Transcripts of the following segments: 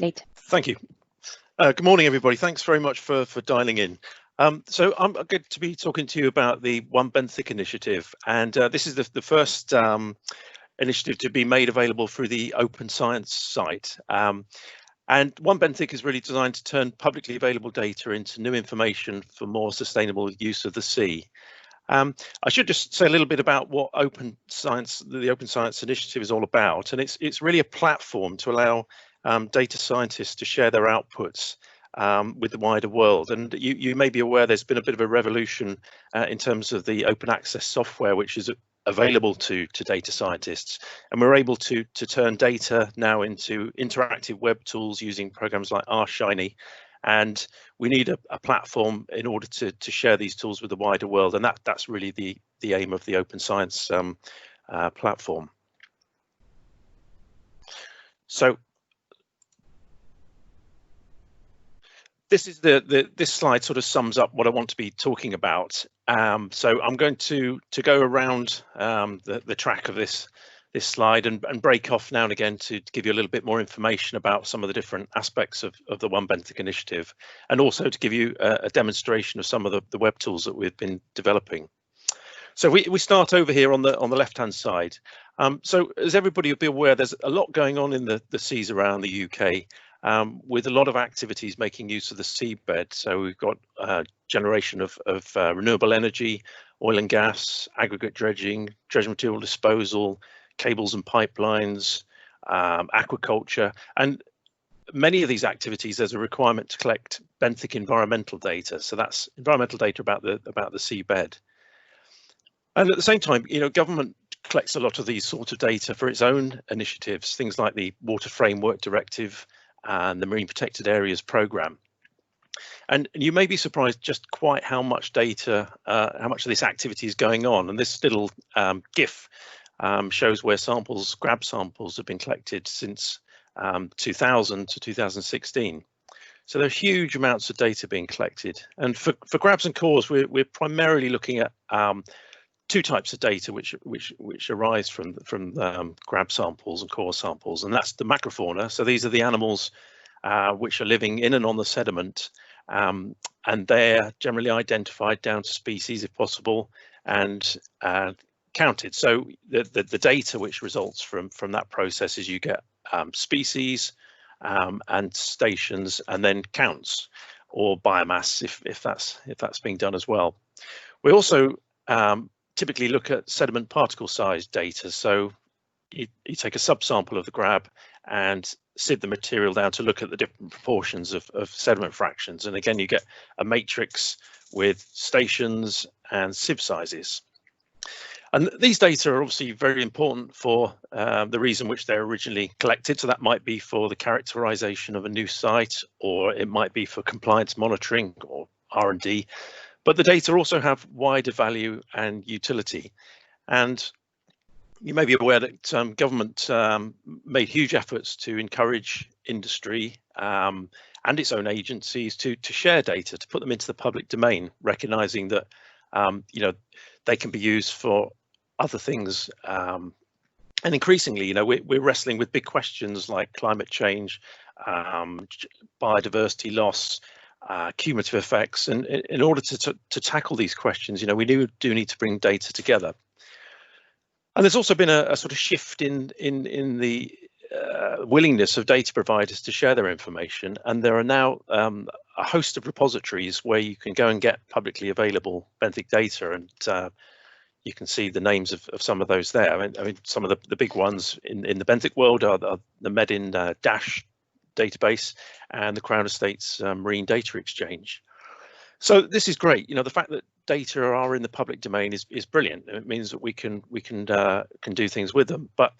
Lead. Thank you. Good morning, everybody. Thanks very much for dialing in. So I'm going to be talking to you about the OneBenthic initiative, and this is the first initiative to be made available through the Open Science site. And OneBenthic is really designed to turn publicly available data into new information for more sustainable use of the sea. I should just say a little bit about what the Open Science initiative is all about, and it's really a platform to allow data scientists to share their outputs with the wider world. And you may be aware there's been a bit of a revolution in terms of the open access software which is available to data scientists, and we're able to turn data now into interactive web tools using programs like RShiny. And we need a platform in order to share these tools with the wider world, and that's really the aim of the Open Science platform. So this is this slide sort of sums up what I want to be talking about. So I'm going to go around the track of this slide and break off now and again to give you a little bit more information about some of the different aspects of the OneBenthic initiative, and also to give you a demonstration of some of the web tools that we've been developing. So we start over here on the left-hand side. So as everybody will be aware, there's a lot going on in the seas around the UK, with a lot of activities making use of the seabed. So we've got generation of renewable energy, oil and gas, aggregate dredging, dredge material disposal, cables and pipelines, aquaculture, and many of these activities there's a requirement to collect benthic environmental data. So that's environmental data about the seabed. And at the same time, government collects a lot of these sort of data for its own initiatives, things like the Water Framework Directive and the Marine Protected Areas Programme. And you may be surprised just quite how much data, how much of this activity is going on. And this little GIF shows where grab samples have been collected since 2000 to 2016. So there are huge amounts of data being collected. And for grabs and cores, we're primarily looking at two types of data which arise from grab samples and core samples, and that's the macrofauna. So these are the animals which are living in and on the sediment, and they're generally identified down to species if possible, and counted. So the data which results from that process is you get species and stations, and then counts or biomass if that's being done as well. We also typically look at sediment particle size data. So you take a subsample of the grab and sieve the material down to look at the different proportions of sediment fractions, and again you get a matrix with stations and sieve sizes. And these data are obviously very important for the reason which they're originally collected. So that might be for the characterization of a new site, or it might be for compliance monitoring or R&D. But the data also have wider value and utility. And you may be aware that government made huge efforts to encourage industry and its own agencies to share data, to put them into the public domain, recognizing that they can be used for other things. And increasingly, we're wrestling with big questions like climate change, biodiversity loss, cumulative effects, and in order to tackle these questions, we do need to bring data together. And there's also been a sort of shift in the willingness of data providers to share their information, and there are now a host of repositories where you can go and get publicly available benthic data, and you can see the names of some of those there. I mean some of the big ones in the benthic world are the Medin Dash database and the Crown Estates Marine Data Exchange. So this is great. The fact that data are in the public domain is brilliant. It means that we can do things with them. But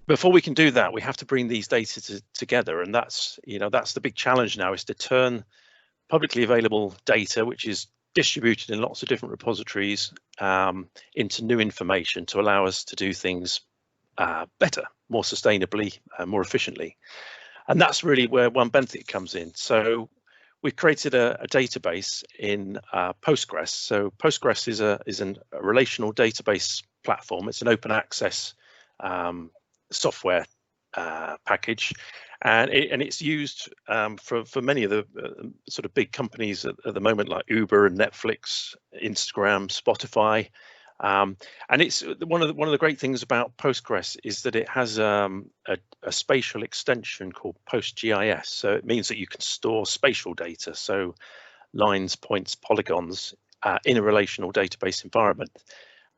before we can do that, we have to bring these data together, and that's the big challenge now, is to turn publicly available data, which is distributed in lots of different repositories, into new information to allow us to do things better, more sustainably, more efficiently. And that's really where OneBenthic comes in. So we've created a database in Postgres. So Postgres is a relational database platform. It's an open access software package, and it's used for many of the sort of big companies at the moment, like Uber and Netflix, Instagram, Spotify. And it's one of the great things about Postgres is that it has a spatial extension called PostGIS. So it means that you can store spatial data, so lines, points, polygons, in a relational database environment.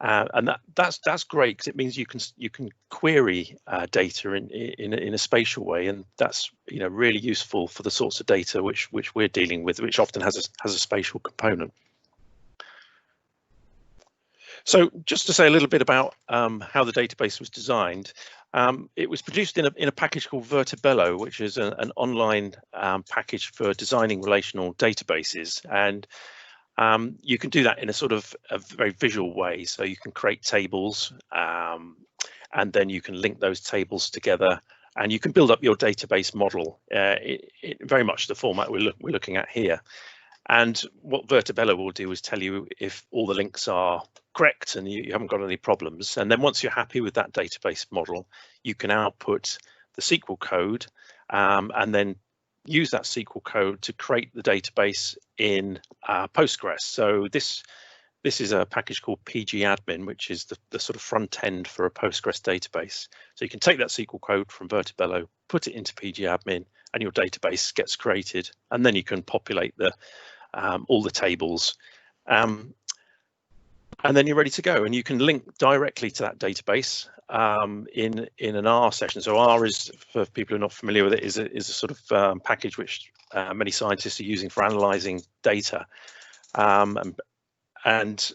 And that's great because it means you can query data in a spatial way, and that's really useful for the sorts of data which we're dealing with, which often has a spatial component. So just to say a little bit about how the database was designed, it was produced in a package called Vertibello, which is an online package for designing relational databases. And you can do that in a sort of a very visual way. So you can create tables, and then you can link those tables together, and you can build up your database model very much the format we're looking at here. And what Vertibello will do is tell you if all the links are correct and you haven't got any problems. And then once you're happy with that database model, you can output the SQL code and then use that SQL code to create the database in Postgres. So this is a package called pgadmin, which is the sort of front end for a Postgres database. So you can take that SQL code from Vertibello, put it into pgadmin, and your database gets created. And then you can populate all the tables, and then you're ready to go. And you can link directly to that database in an R session. So R is, for people who are not familiar with it, is a sort of package which many scientists are using for analyzing data, and that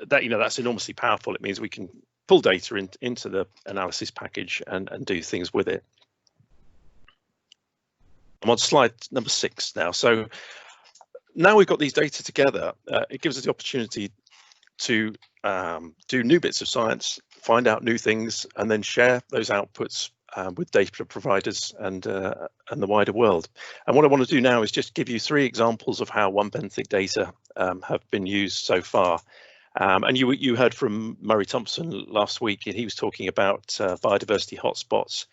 that's enormously powerful. It means we can pull data into the analysis package and do things with it. I'm on slide number 6 now. So now we've got these data together, it gives us the opportunity to do new bits of science, find out new things, and then share those outputs with data providers and the wider world. And what I want to do now is just give you 3 examples of how OneBenthic data have been used so far. And you heard from Murray Thompson last week, and he was talking about biodiversity hotspots,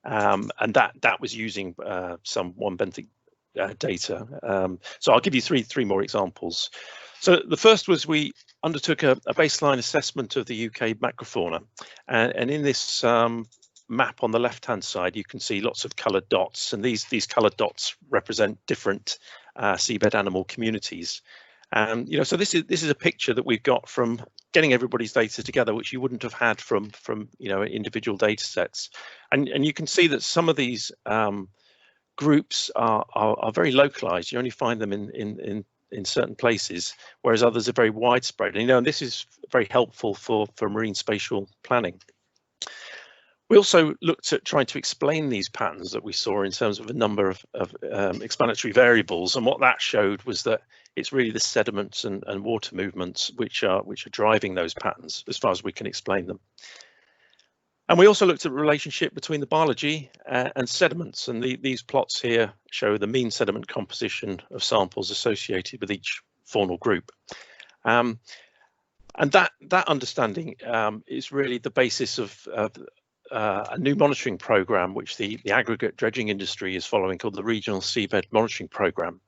and that was using some OneBenthic data. So I'll give you three more examples. So the first was we undertook a baseline assessment of the UK macrofauna, and in this map on the left-hand side, you can see lots of coloured dots, and these coloured dots represent different seabed animal communities. So this is a picture that we've got from getting everybody's data together, which you wouldn't have had from individual data sets, and you can see that some of these groups are very localized. You only find them in certain places, whereas others are very widespread. And this is very helpful for marine spatial planning. We also looked at trying to explain these patterns that we saw in terms of a number of explanatory variables, and what that showed was that it's really the sediments and water movements which are driving those patterns as far as we can explain them. And we also looked at the relationship between the biology and sediments, and these plots here show the mean sediment composition of samples associated with each faunal group. And that understanding is really the basis of a new monitoring program which the aggregate dredging industry is following, called the Regional Seabed Monitoring Program.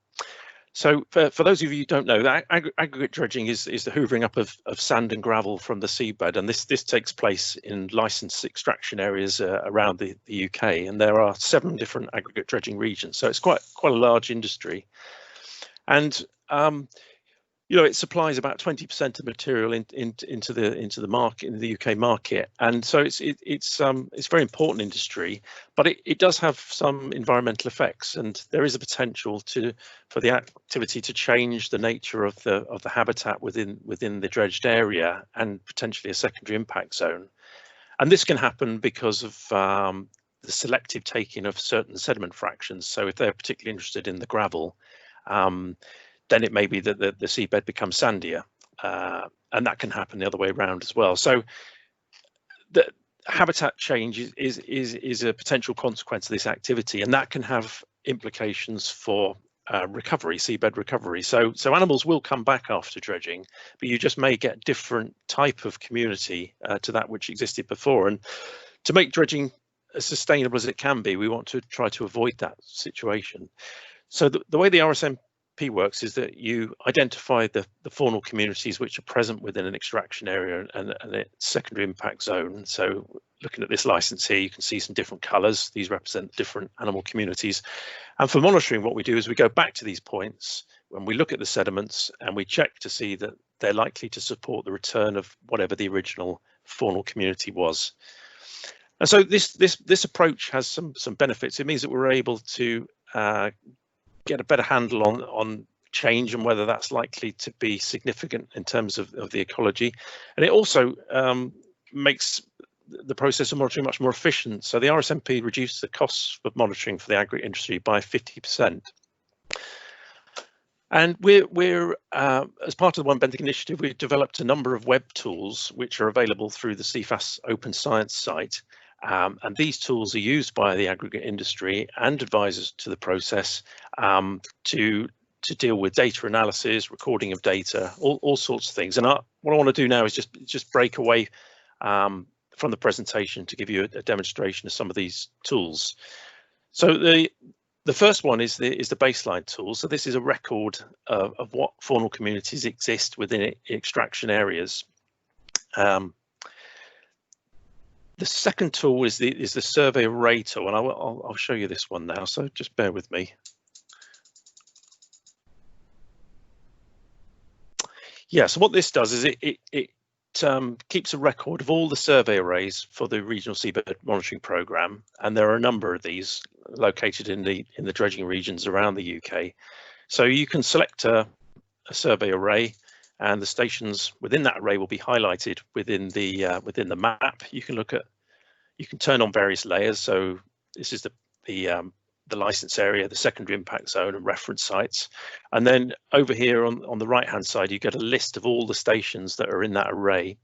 So for those of you who don't know, that aggregate dredging is the hoovering up of sand and gravel from the seabed, and this takes place in licensed extraction areas around the UK, and there are 7 different aggregate dredging regions, so it's quite a large industry. And it supplies about 20% of material into the market, in the UK market, and so it's a very important industry, but it does have some environmental effects, and there is a potential for the activity to change the nature of the habitat within the dredged area, and potentially a secondary impact zone. And this can happen because of the selective taking of certain sediment fractions. So if they're particularly interested in the gravel, then it may be that the seabed becomes sandier, and that can happen the other way around as well. So the habitat change is a potential consequence of this activity, and that can have implications for recovery, seabed recovery. So animals will come back after dredging, but you just may get different type of community to that which existed before. And to make dredging as sustainable as it can be. We want to try to avoid that situation. So the way the RSMP works is that you identify the faunal communities which are present within an extraction area and a secondary impact zone. So looking at this license here, you can see some different colours. These represent different animal communities. And for monitoring, what we do is we go back to these points when we look at the sediments and we check to see that they're likely to support the return of whatever the original faunal community was. And so this approach has some benefits. It means that we're able to get a better handle on change and whether that's likely to be significant in terms of the ecology. And it also makes the process of monitoring much more efficient. So the RSMP reduced the costs of monitoring for the agri industry by 50%. And we're as part of the OneBenthic initiative, we've developed a number of web tools which are available through the Cefas Open Science site. And these tools are used by the aggregate industry and advisors to the process to deal with data analysis, recording of data, all sorts of things. And what I want to do now is just break away from the presentation to give you a demonstration of some of these tools. So the first one is the baseline tool. So this is a record of what faunal communities exist within extraction areas. The second tool is the survey array tool, and I'll show you this one now, so just bear with me. Yeah, so what this does is it keeps a record of all the survey arrays for the regional seabed monitoring programme, and there are a number of these located in the dredging regions around the UK. So you can select a survey array, and the stations within that array will be highlighted within the map. You can turn on various layers. So this is the license area, the secondary impact zone, and reference sites. And then over here on the right hand side, you get a list of all the stations that are in that array.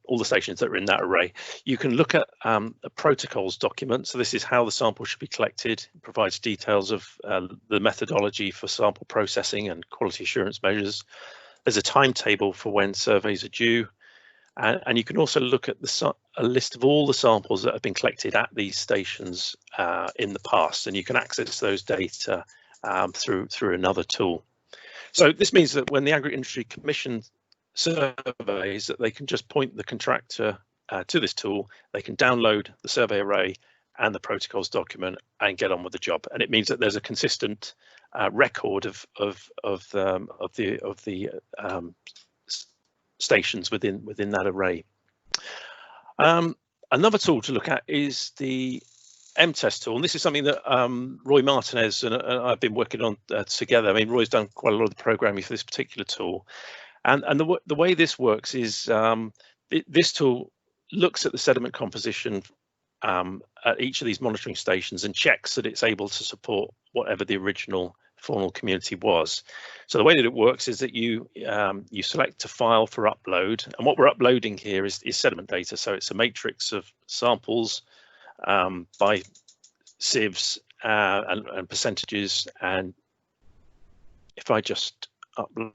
All the stations that are in that array. You can look at a protocols document. So this is how the sample should be collected. It provides details of the methodology for sample processing and quality assurance measures. There's a timetable for when surveys are due. And you can also look at a list of all the samples that have been collected at these stations in the past, and you can access those data through another tool. So this means that when the agri industry commissions surveys, that they can just point the contractor to this tool, they can download the survey array and the protocols document and get on with the job. And it means that there's a consistent record of the stations within that array. Another tool to look at is the Mtest tool, and this is something that Roy Martinez and I've been working on together. I mean, Roy's done quite a lot of the programming for this particular tool, and the way this works is this tool looks at the sediment composition at each of these monitoring stations and checks that it's able to support whatever the original faunal community was. So the way that it works is that you select a file for upload, and what we're uploading here is sediment data. So it's a matrix of samples by sieves and percentages. And if I just upload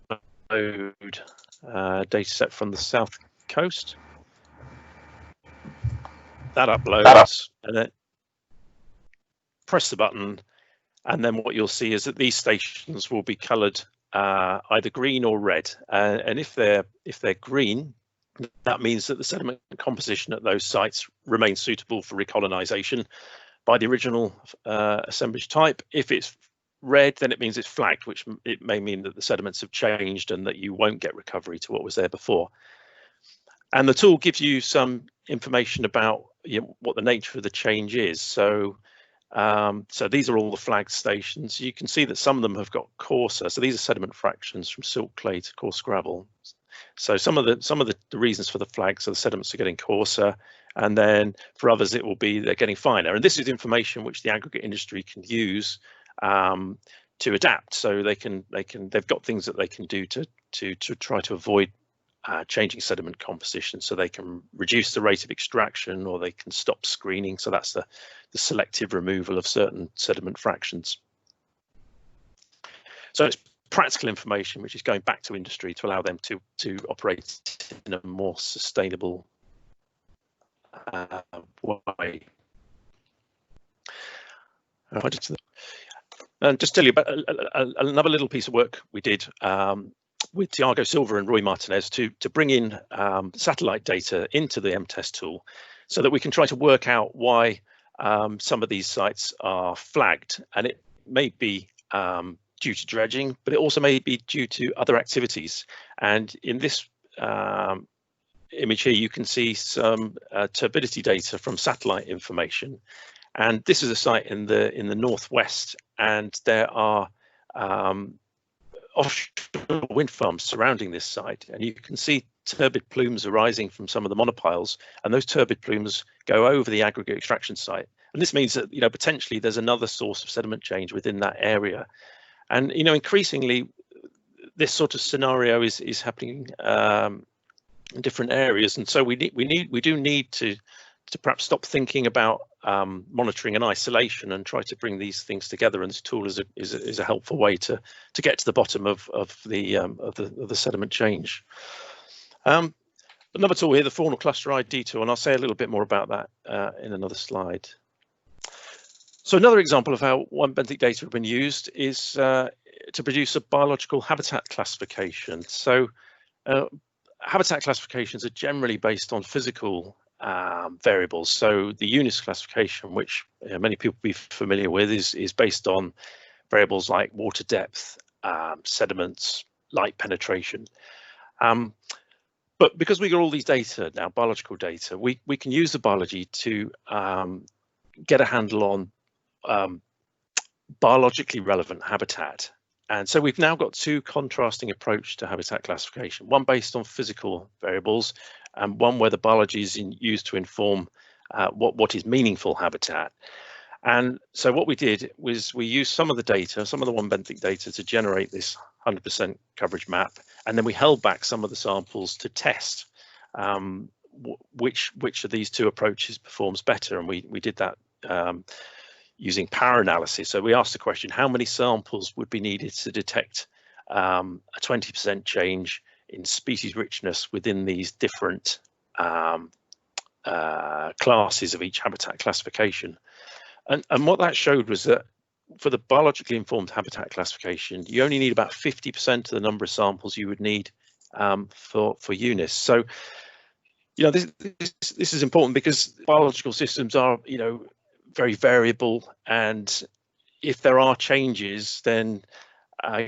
a data set from the south coast, that uploads, and then press the button. And then what you'll see is that these stations will be coloured either green or red. And if they're green, that means that the sediment composition at those sites remains suitable for recolonisation by the original assemblage type. If it's red, then it means it's flagged, which it may mean that the sediments have changed and that you won't get recovery to what was there before. And the tool gives you some information about what the nature of the change is. So these are all the flagged stations. You can see that some of them have got coarser. So these are sediment fractions from silt clay to coarse gravel. So some of the reasons for the flags are the sediments are getting coarser, and then for others it will be they're getting finer. And this is information which the aggregate industry can use to adapt. So they've got things that they can do to try to avoid changing sediment composition. So they can reduce the rate of extraction, or they can stop screening. So that's the selective removal of certain sediment fractions. So it's practical information which is going back to industry to allow them to operate in a more sustainable way. And just tell you about another little piece of work we did with Tiago Silva and Rui Martinez to bring in satellite data into the Mtest tool, so that we can try to work out why some of these sites are flagged. And it may be due to dredging, but it also may be due to other activities. And in this image here, you can see some turbidity data from satellite information. And this is a site in the northwest, and there are offshore wind farms surrounding this site, and you can see turbid plumes arising from some of the monopiles, and those turbid plumes go over the aggregate extraction site. And this means that, potentially there's another source of sediment change within that area. And increasingly this sort of scenario is happening in different areas, and so we do need to perhaps stop thinking about monitoring and isolation and try to bring these things together. And this tool is a helpful way to get to the bottom of the sediment change. Another tool here, the faunal cluster ID tool, and I'll say a little bit more about that in another slide. So another example of how OneBenthic data have been used is to produce a biological habitat classification. So habitat classifications are generally based on physical variables. So the UNIS classification, which many people will be familiar with, is based on variables like water depth, sediments, light penetration. But because we got all these data now, biological data, we can use the biology to get a handle on biologically relevant habitat. And so we've now got two contrasting approaches to habitat classification, one based on physical variables and one where the biology is used to inform what is meaningful habitat. And so what we did was we used some of the data, some of the OneBenthic data, to generate this 100% coverage map, and then we held back some of the samples to test which of these two approaches performs better. And we did that using power analysis. So we asked the question, how many samples would be needed to detect a 20% change in species richness within these different classes of each habitat classification. And what that showed was that for the biologically informed habitat classification, you only need about 50% of the number of samples you would need for UNIS. So, this is important because biological systems are, very variable, and if there are changes then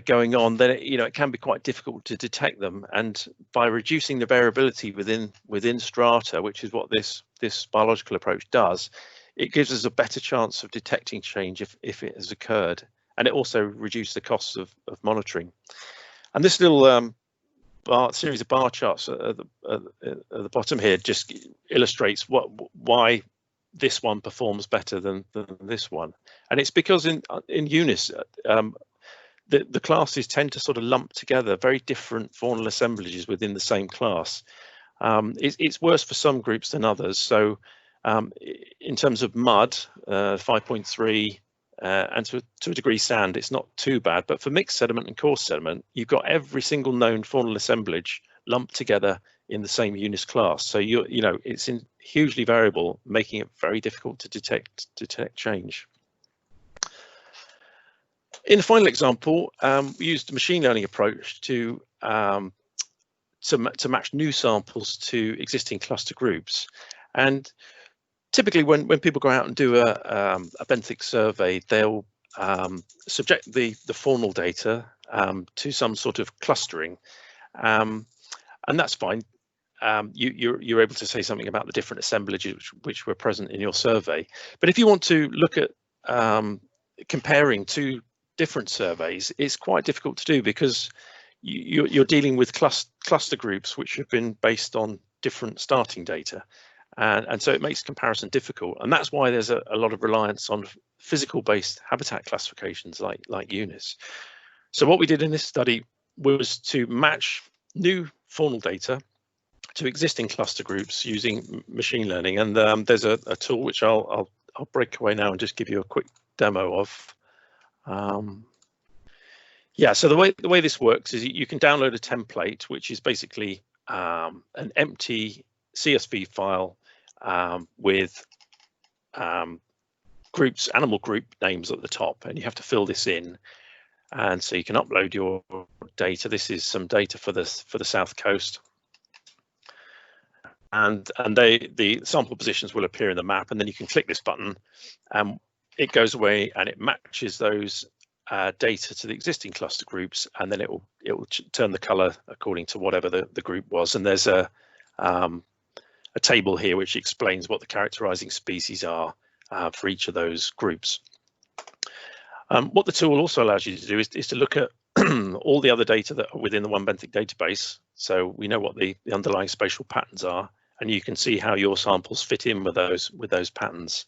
going on, then it can be quite difficult to detect them. And by reducing the variability within strata, which is what this biological approach does, it gives us a better chance of detecting change if it has occurred, and it also reduces the costs of monitoring. And this little series of bar charts at the bottom here just illustrates why this one performs better than this one. And it's because in UNIS, the classes tend to sort of lump together very different faunal assemblages within the same class. It's worse for some groups than others. So in terms of mud, 5.3, and to a degree sand, it's not too bad. But for mixed sediment and coarse sediment, you've got every single known faunal assemblage lumped together in the same UNIS class. So it's hugely variable, making it very difficult to detect change. In the final example, we used a machine learning approach to match new samples to existing cluster groups. And typically when people go out and do a benthic survey, they'll subject the faunal data to some sort of clustering, and that's fine. You're able to say something about the different assemblages which were present in your survey. But if you want to look at comparing two different surveys, it's quite difficult to do because you're dealing with cluster groups which have been based on different starting data. And so it makes comparison difficult. And that's why there's a lot of reliance on physical-based habitat classifications like UNIS. So what we did in this study was to match new faunal data to existing cluster groups using machine learning. And there's a tool which I'll break away now and just give you a quick demo of. Yeah, so the way this works is you can download a template, which is basically an empty CSV file with groups, animal group names at the top, and you have to fill this in. And so you can upload your data. This is some data for the South Coast, and the sample positions will appear in the map, and then you can click this button, and it goes away and it matches those data to the existing cluster groups, and then it will turn the color according to whatever the group was. And there's a table here which explains what the characterizing species are for each of those groups. What the tool also allows you to do is to look at all the other data that are within the OneBenthic database. So we know what the underlying spatial patterns are, and you can see how your samples fit in with those patterns.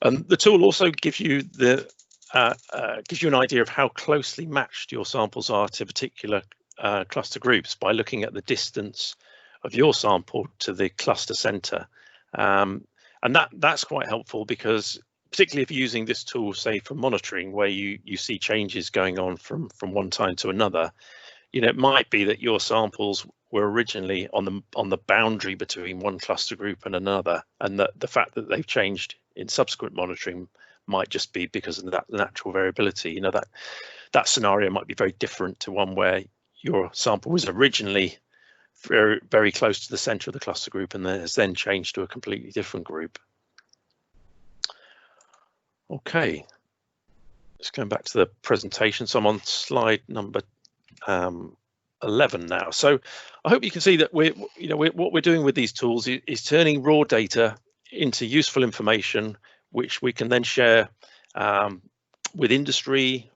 The tool also gives you an idea of how closely matched your samples are to particular cluster groups by looking at the distance of your sample to the cluster center. And that's quite helpful, because particularly if you're using this tool, say for monitoring, where you see changes going on from one time to another, it might be that your samples were originally on the boundary between one cluster group and another, and that the fact that they've changed in subsequent monitoring might just be because of that natural variability. That scenario might be very different to one where your sample was originally very, very close to the center of the cluster group and has then changed to a completely different group. Okay, just going back to the presentation. So I'm on slide number 11 now. So I hope you can see that what we're doing with these tools is turning raw data into useful information, which we can then share with industry,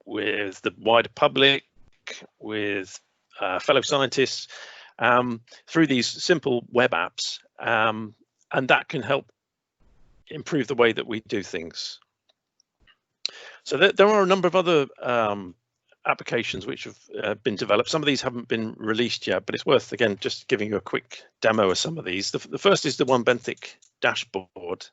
with the wider public, with fellow scientists, through these simple web apps, and that can help improve the way that we do things. So there are a number of other applications which have been developed. Some of these haven't been released yet, but it's worth, again, just giving you a quick demo of some of these. The first is the OneBenthic Dashboard.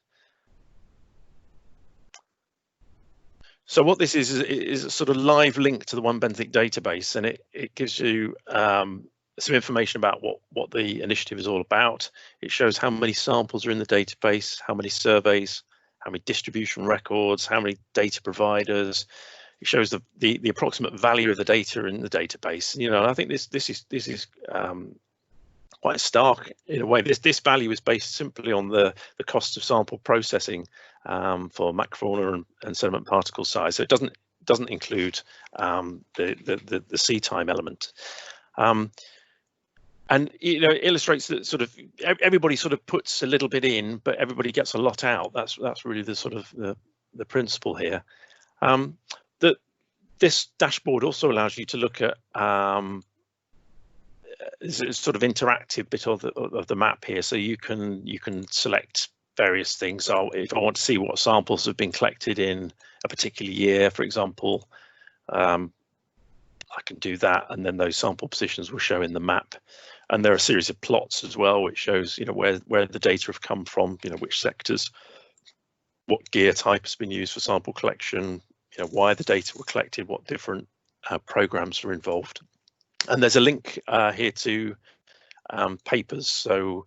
So what this is a sort of live link to the OneBenthic database, and it gives you some information about what the initiative is all about. It shows how many samples are in the database, how many surveys, how many distribution records, how many data providers. It shows the approximate value of the data in the database. And I think this is quite stark in a way. This value is based simply on the cost of sample processing for macrofauna and sediment particle size. So it doesn't include the sea time element. And it illustrates that sort of everybody sort of puts a little bit in, but everybody gets a lot out. That's really the sort of the principle here. This dashboard also allows you to look at this sort of interactive bit of the map here. So you can select various things. So if I want to see what samples have been collected in a particular year, for example, I can do that, and then those sample positions will show in the map. And there are a series of plots as well, which shows where the data have come from, which sectors, what gear type has been used for sample collection, why the data were collected, what different programs are involved. And there's a link here to papers. So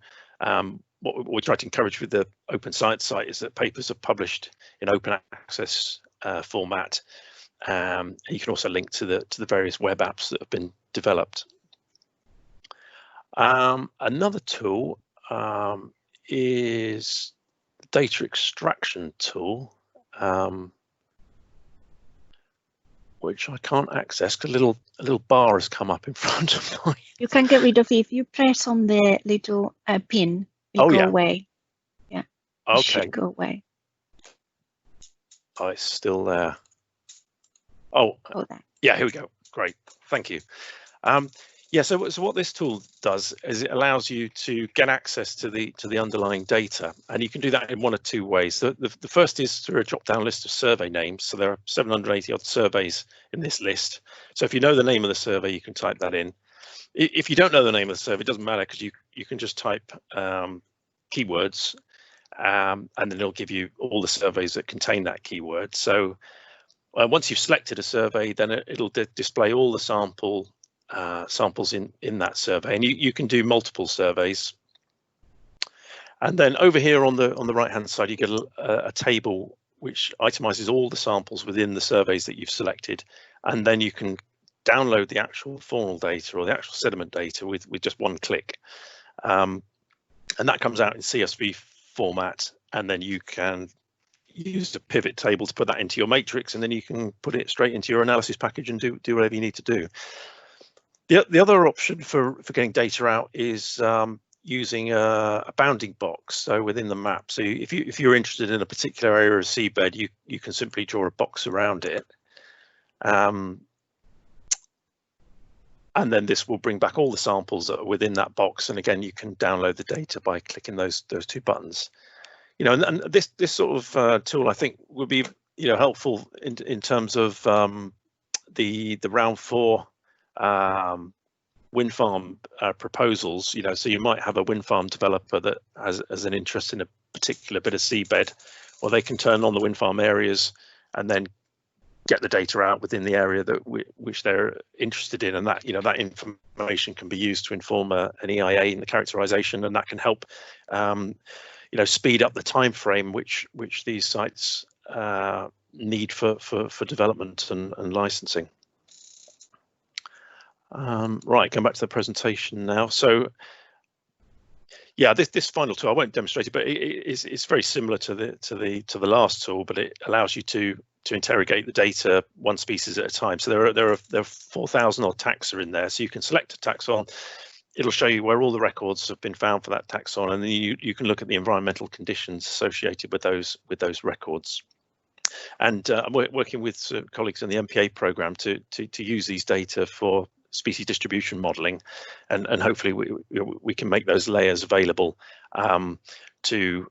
what we try to encourage with the Open Science site is that papers are published in open access format. You can also link to the various web apps that have been developed. Another tool is the data extraction tool, which I can't access because a little bar has come up in front of mine. You can get rid of it if you press on the little pin. It'll go away. Yeah. Okay. It should go away. Oh, it's still there. Oh, there. Yeah, here we go. Great, thank you. Yeah, so what this tool does is it allows you to get access to the underlying data, and you can do that in one of two ways. The first is through a drop-down list of survey names. So there are 780 odd surveys in this list. So if you know the name of the survey, you can type that in. If you don't know the name of the survey, it doesn't matter, because you can just type keywords, and then it'll give you all the surveys that contain that keyword. So once you've selected a survey, then it'll display all the samples in that survey, and you can do multiple surveys. And then over here on the right hand side, you get a table which itemizes all the samples within the surveys that you've selected, and then you can download the actual faunal data or the actual sediment data with just one click, and that comes out in CSV format, and then you can use a pivot table to put that into your matrix, and then you can put it straight into your analysis package and do whatever you need to do. The other option for getting data out is using a bounding box, so within the map. So if you're interested in a particular area of seabed, you can simply draw a box around it, and then this will bring back all the samples that are within that box. And again, you can download the data by clicking those two buttons. And this sort of tool, I think, would be helpful in terms of the round 4 wind farm proposals. So you might have a wind farm developer that has an interest in a particular bit of seabed, or they can turn on the wind farm areas and then get the data out within the area which they're interested in, and that that information can be used to inform an EIA in the characterization, and that can help speed up the time frame which these sites need for development and licensing. Right, going back to the presentation now. So yeah, this final tool, I won't demonstrate it, but it's very similar to the last tool, but it allows you to interrogate the data one species at a time. So there are 4,000 odd taxa in there, so you can select a taxon. It'll show you where all the records have been found for that taxon, and then you can look at the environmental conditions associated with those records. And I'm working with colleagues in the MPA program to use these data for species distribution modeling, and hopefully we can make those layers available to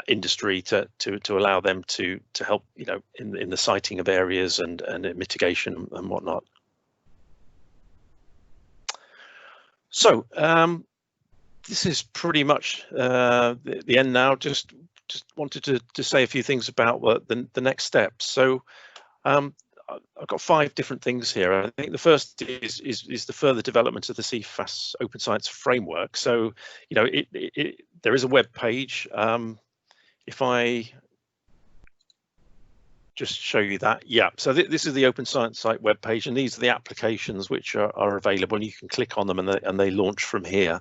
industry to allow them to help in the siting of areas and mitigation and whatnot. So this is pretty much the end now. Just wanted to say a few things about the next steps. So I've got 5 different things here. I think the first is the further development of the Cefas Open Science Framework. So there is a web page. If I just show you that, yeah. So this is the Open Science Site web page, and these are the applications which are available, and you can click on them and they launch from here.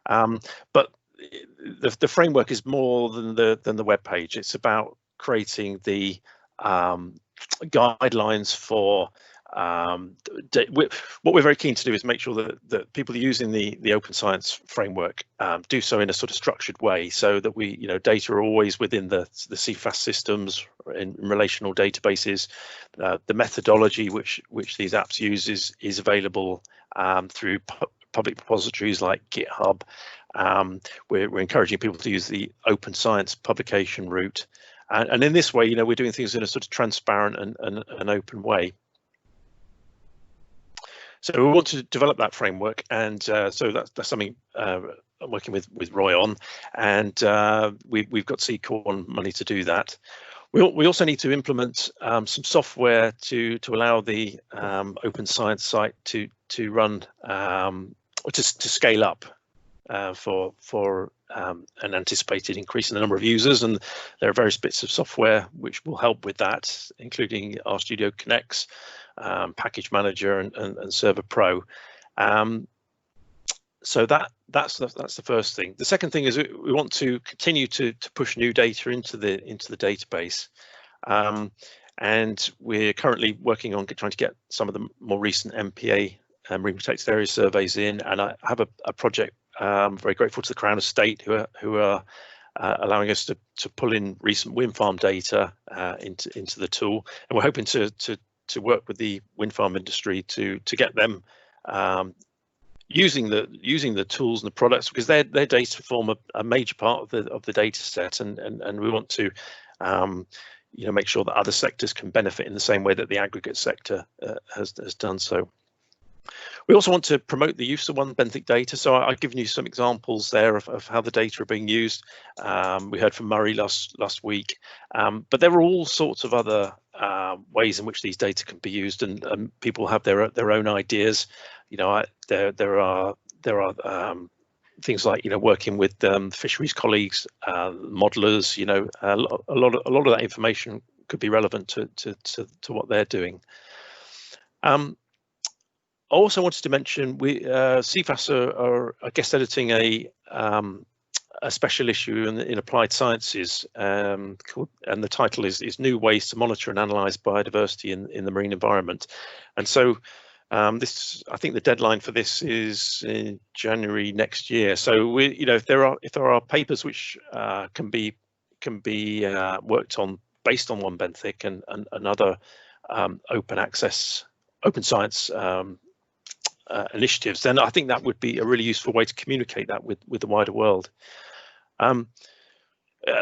But the framework is more than the web page. It's about creating the guidelines for what we're very keen to do is make sure that people using the open science framework do so in a sort of structured way, so that data are always within the Cefas systems in relational databases. The methodology which these apps use is available through public repositories like GitHub. We're encouraging people to use the open science publication route, and in this way, we're doing things in a sort of transparent and open way. So we want to develop that framework, and so that's something I'm working with Roy on, and we've got Seacorn money to do that. We also need to implement some software to allow the open science site to run or to scale up for an anticipated increase in the number of users, and there are various bits of software which will help with that, including RStudio Connects, Package Manager, and Server Pro. So that's the first thing. The second thing is we want to continue to push new data into the database, and we're currently working on trying to get some of the more recent MPA marine protected area surveys in, and I have a project. Very grateful to the Crown Estate who are allowing us to pull in recent wind farm data into the tool, and we're hoping to work with the wind farm industry to get them using the tools and the products, because their data form a major part of the data set, and we want to make sure that other sectors can benefit in the same way that the aggregate sector has done so. We also want to promote the use of OneBenthic Data. So I've given you some examples there of how the data are being used. We heard from Murray last week, but there are all sorts of other ways in which these data can be used, and people have their own ideas. There are things like working with fisheries colleagues, modelers. A lot of that information could be relevant to what they're doing. I also wanted to mention Cefas are guest editing a special issue in applied sciences, and the title is New Ways to Monitor and Analyse Biodiversity in the Marine Environment. And so I think the deadline for this is in January next year. So if there are papers which can be worked on based on OneBenthic and other open access, open science initiatives, then I think that would be a really useful way to communicate that with the wider world. I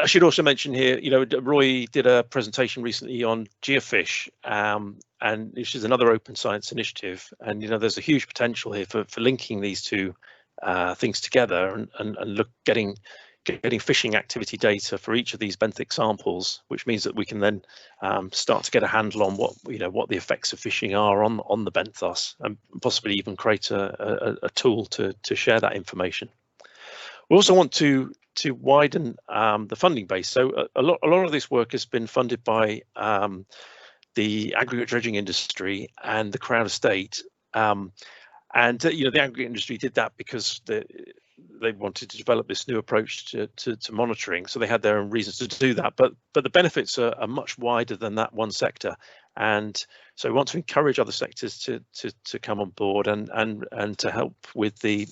should also mention here, Roy did a presentation recently on geofish, and this is another open science initiative. And there's a huge potential here for linking these two things together and getting fishing activity data for each of these benthic samples, which means that we can then start to get a handle on what the effects of fishing are on the benthos, and possibly even create a tool to share that information. We also want to widen the funding base. So a lot of this work has been funded by the aggregate dredging industry and the Crown Estate, and the aggregate industry did that because they wanted to develop this new approach to monitoring. So they had their own reasons to do that, but the benefits are much wider than that one sector. And so we want to encourage other sectors to come on board and to help with the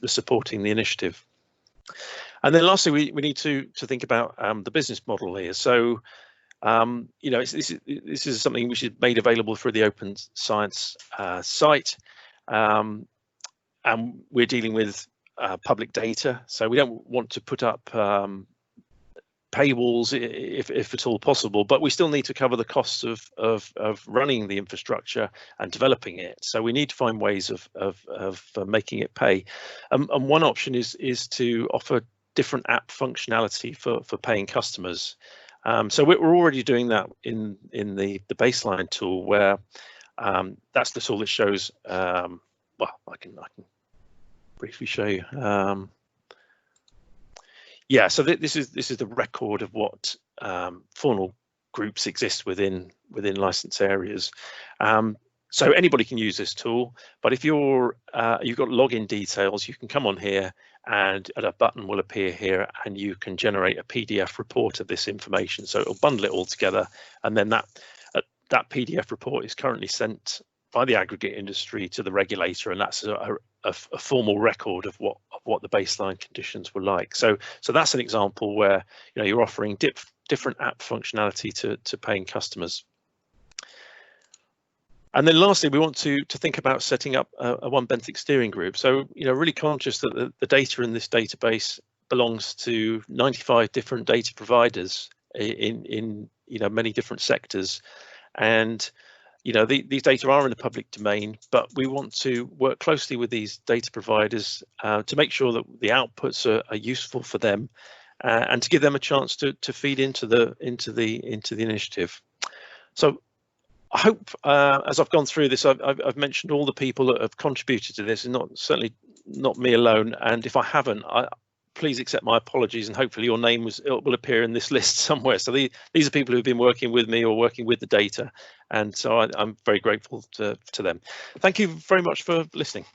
supporting the initiative. And then lastly, we need to think about the business model here. So this is something which is made available through the Open Science site, and we're dealing with public data, so we don't want to put up paywalls if at all possible, but we still need to cover the costs of running the infrastructure and developing it. So we need to find ways of making it pay. And one option is to offer different app functionality for paying customers. So we're already doing that in the baseline tool, where that's the tool that shows. Well, I can briefly show you. Yeah, so this is the record of what faunal groups exist within licensed areas. So anybody can use this tool, but if you've got login details, you can come on here and a button will appear here, and you can generate a PDF report of this information. So it'll bundle it all together, and then that PDF report is currently sent by the aggregate industry to the regulator, and that's a formal record of what the baseline conditions were like. So that's an example where you're offering different app functionality to paying customers. And then lastly, we want to think about setting up a OneBenthic steering group. So really conscious that the data in this database belongs to 95 different data providers in many different sectors, and these data are in the public domain, but we want to work closely with these data providers to make sure that the outputs are useful for them, and to give them a chance to feed into the initiative. So I hope as I've gone through this, I've mentioned all the people that have contributed to this, and certainly not me alone. And if I haven't, please accept my apologies, and hopefully your name will appear in this list somewhere. So these are people who've been working with me or working with the data, and so I'm very grateful to them. Thank you very much for listening.